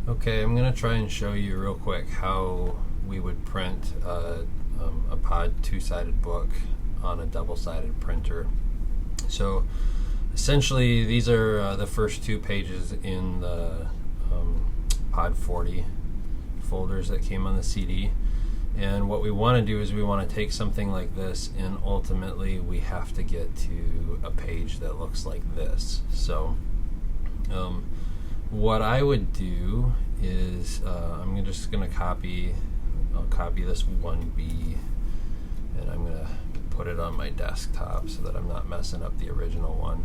Okay, I'm going to try and show you real quick how we would print a PODD two-sided book on a double-sided printer. So essentially these are the first two pages in the PODD 40 folders that came on the CD. And what we want to do is we want to take something like this, and ultimately we have to get to a page that looks like this. So what I would do is I'm just going to I'll copy this 1B, and I'm going to put it on my desktop so that I'm not messing up the original one.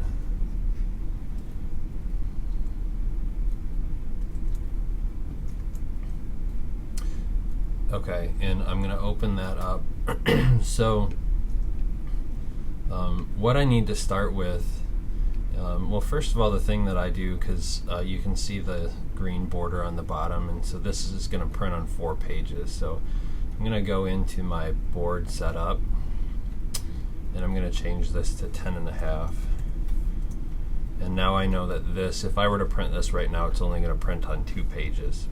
Okay, and I'm going to open that up. So what I need to start with, well, first of all, the thing that I do, because you can see the green border on the bottom, and so this is going to print on 4 pages. So I'm going to go into my board setup, and I'm going to change this to 10.5. And now I know that this, if I were to print this right now, it's only going to print on 2 pages.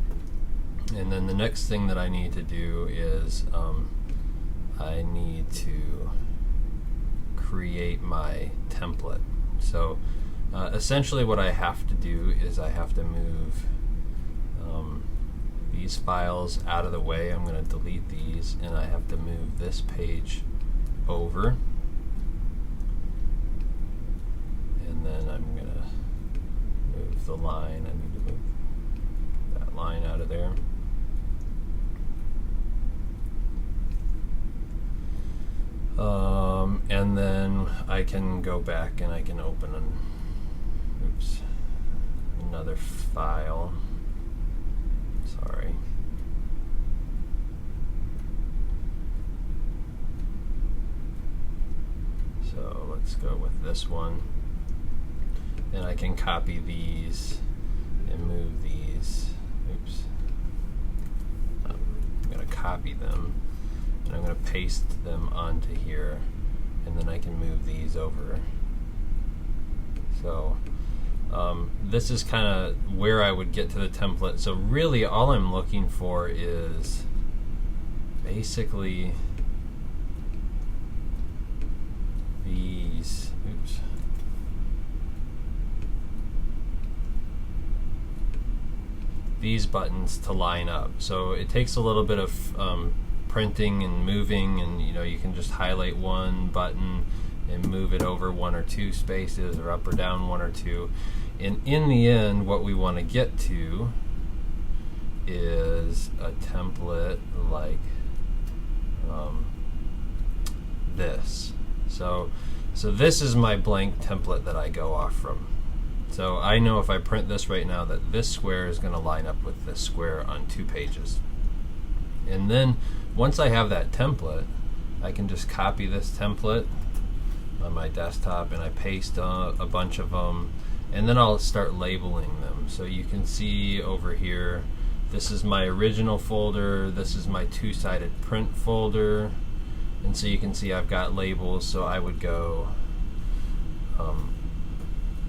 And then the next thing that I need to do is I need to create my template. So essentially what I have to do is I have to move these files out of the way. I'm going to delete these, and I have to move this page over. And then I'm going to move the line. I need to move that line out of there. And then I can go back and I can open another file. Sorry. So let's go with this one. And I can copy these and move these. Oops. I'm going to copy them, and I'm going to paste them onto here, and then I can move these over. So this is kind of where I would get to the template. So really all I'm looking for is basically these, these buttons to line up. So it takes a little bit of printing and moving, and you can just highlight one button and move it over 1 or 2 spaces, or up or down 1 or 2. And in the end, what we want to get to is a template like this. So this is my blank template that I go off from. So I know if I print this right now that this square is going to line up with this square on 2 pages. And then once I have that template, I can just copy this template on my desktop, and I paste a bunch of them, and then I'll start labeling them. So you can see over here, this is my original folder, this is my two-sided print folder, and so you can see I've got labels. So I would go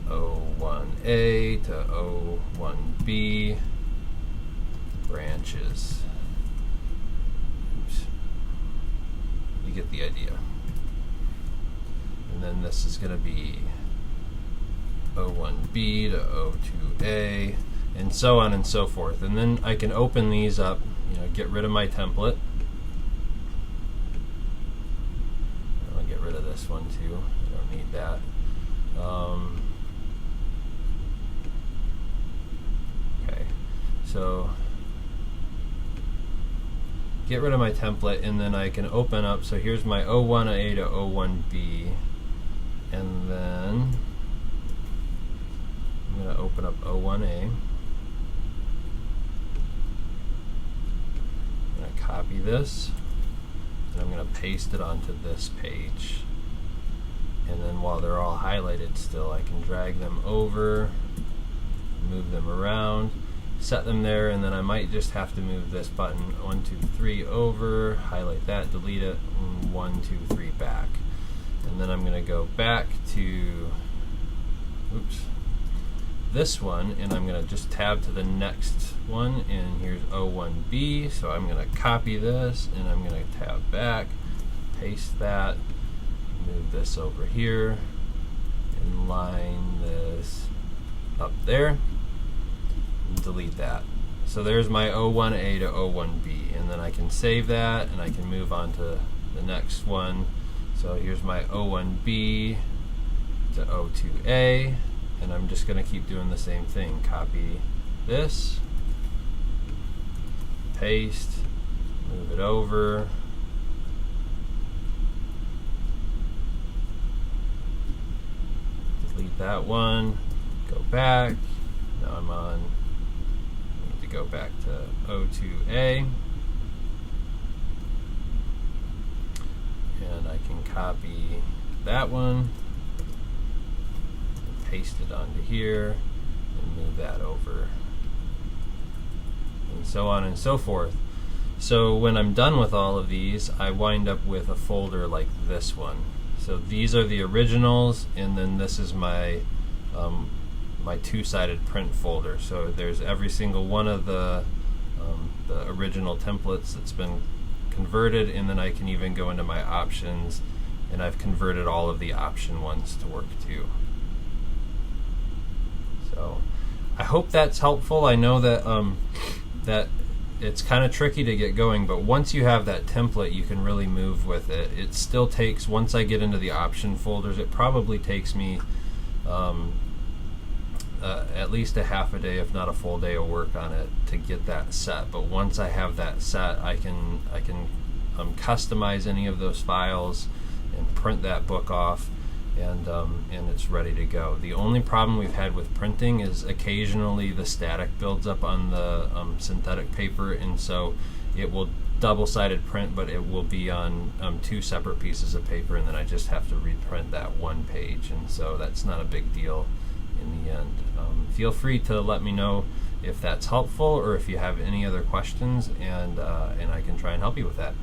O1A to O1B branches. Oops. You get the idea. And then this is going to be O1B to O2A, and so on and so forth. And then I can open these up, get rid of my template. I'll get rid of this one too. I don't need that. Okay, so get rid of my template, and then I can open up. So here's my O1A to O1B, and then I'm going to open up O1A. I'm going to copy this, and I'm going to paste it onto this page. And then while they're all highlighted still, I can drag them over, move them around, set them there, and then I might just have to move this button 1, 2, 3 over, highlight that, delete it, and 1, 2, 3 back. And then I'm going to go back to this one, and I'm going to just tab to the next one, and here's O1B. So I'm going to copy this, and I'm going to tab back, paste that, move this over here, and line this up there, and delete that. So there's my O1A to O1B, and then I can save that, and I can move on to the next one. So here's my O1B to O2A, and I'm just going to keep doing the same thing. Copy this, paste, move it over, delete that one, go back. Now I'm on, I need to go back to O2A, and I can copy that one, paste it onto here, and move that over, and so on and so forth. So when I'm done with all of these, I wind up with a folder like this one. So these are the originals, and then this is my my two-sided print folder. So there's every single one of the original templates that's been converted, and then I can even go into my options, and I've converted all of the option ones to work too. So I hope that's helpful. I know that that it's kind of tricky to get going, but once you have that template, you can really move with it. It still takes, once I get into the option folders, it probably takes me at least a half a day, if not a full day of work on it to get that set. But once I have that set, I can customize any of those files and print that book off, and it's ready to go. The only problem we've had with printing is occasionally the static builds up on the synthetic paper, and so it will double-sided print, but it will be on two separate pieces of paper, and then I just have to reprint that one page, and so that's not a big deal in the end. Feel free to let me know if that's helpful, or if you have any other questions, and I can try and help you with that.